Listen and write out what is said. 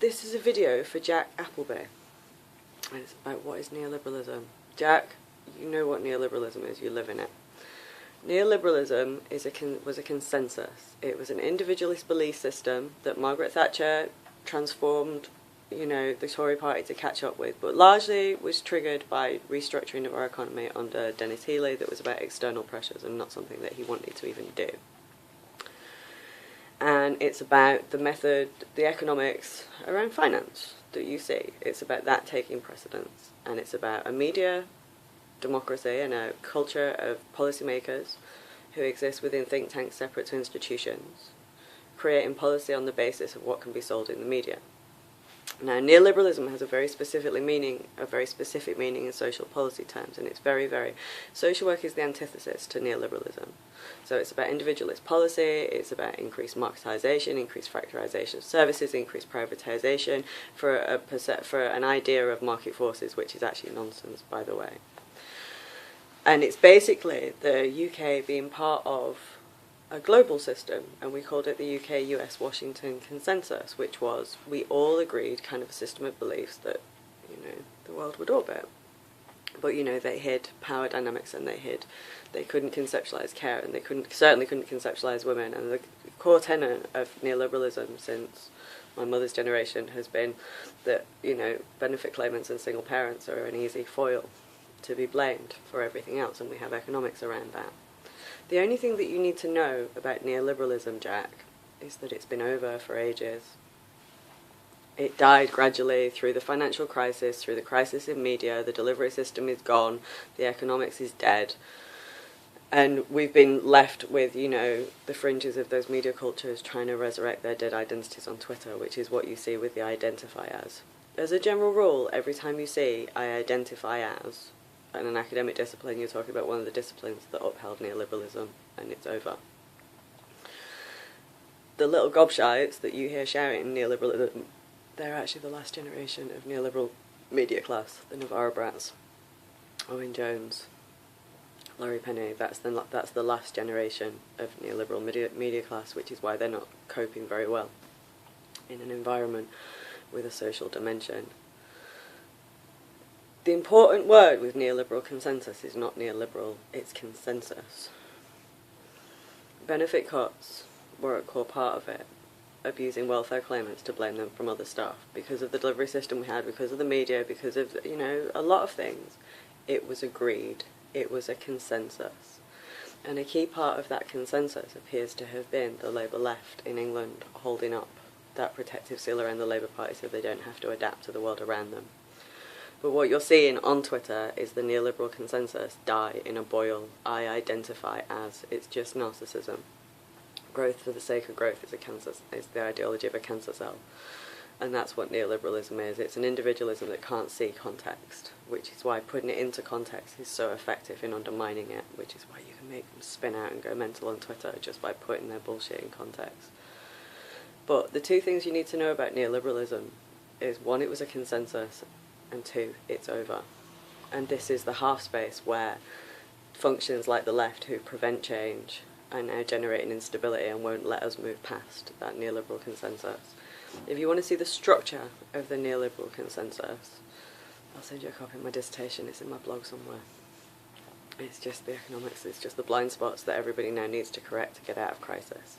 This is a video for Jack Appleby, and it's about what is neoliberalism. Jack, you know what neoliberalism is, you live in it. Neoliberalism was a consensus. It was an individualist belief system that Margaret Thatcher transformed, the Tory party to catch up with, but largely was triggered by restructuring of our economy under Dennis Healey that was about external pressures and not something that he wanted to even do. And it's about the method, the economics around finance that you see. It's about that taking precedence, and it's about a media democracy and a culture of policymakers who exist within think tanks separate to institutions, creating policy on the basis of what can be sold in the media. Now, neoliberalism has a very specific meaning in social policy terms, and it's very, very... Social work is the antithesis to neoliberalism. So it's about individualist policy, it's about increased marketisation, increased fracturisation of services, increased privatisation for an idea of market forces, which is actually nonsense, by the way. And it's basically the UK being part of a global system, and we called it the UK-US-Washington consensus, which was, we all agreed kind of a system of beliefs that, the world would orbit. But, they hid power dynamics, and they couldn't conceptualise care, and they certainly couldn't conceptualise women. And the core tenet of neoliberalism since my mother's generation has been that, benefit claimants and single parents are an easy foil to be blamed for everything else, and we have economics around that. The only thing that you need to know about neoliberalism, Jack, is that it's been over for ages. It died gradually through the financial crisis, through the crisis in media, the delivery system is gone, the economics is dead, and we've been left with, the fringes of those media cultures trying to resurrect their dead identities on Twitter, which is what you see with the identify as. As a general rule, every time you see I identify as, in an academic discipline, you're talking about one of the disciplines that upheld neoliberalism, and it's over. The little gobshites that you hear shouting neoliberalism, they're actually the last generation of neoliberal media class, the Navarro brats, Owen Jones, Laurie Penny. That's the last generation of neoliberal media class, which is why they're not coping very well in an environment with a social dimension. The important word with neoliberal consensus is not neoliberal, it's consensus. Benefit cuts were a core part of it, abusing welfare claimants to blame them from other stuff. Because of the delivery system we had, because of the media, because of, a lot of things, it was agreed, it was a consensus. And a key part of that consensus appears to have been the Labour left in England holding up that protective seal around the Labour Party so they don't have to adapt to the world around them. But what you're seeing on Twitter is the neoliberal consensus die in a boil. I identify as. It's just narcissism. Growth for the sake of growth is the ideology of a cancer cell. And that's what neoliberalism is. It's an individualism that can't see context, which is why putting it into context is so effective in undermining it, which is why you can make them spin out and go mental on Twitter just by putting their bullshit in context. But the two things you need to know about neoliberalism is, one, it was a consensus, and two, it's over. And this is the half space where functions like the left, who prevent change, are now generating instability and won't let us move past that neoliberal consensus. If you want to see the structure of the neoliberal consensus, I'll send you a copy of my dissertation, it's in my blog somewhere. It's just the economics, it's just the blind spots that everybody now needs to correct to get out of crisis.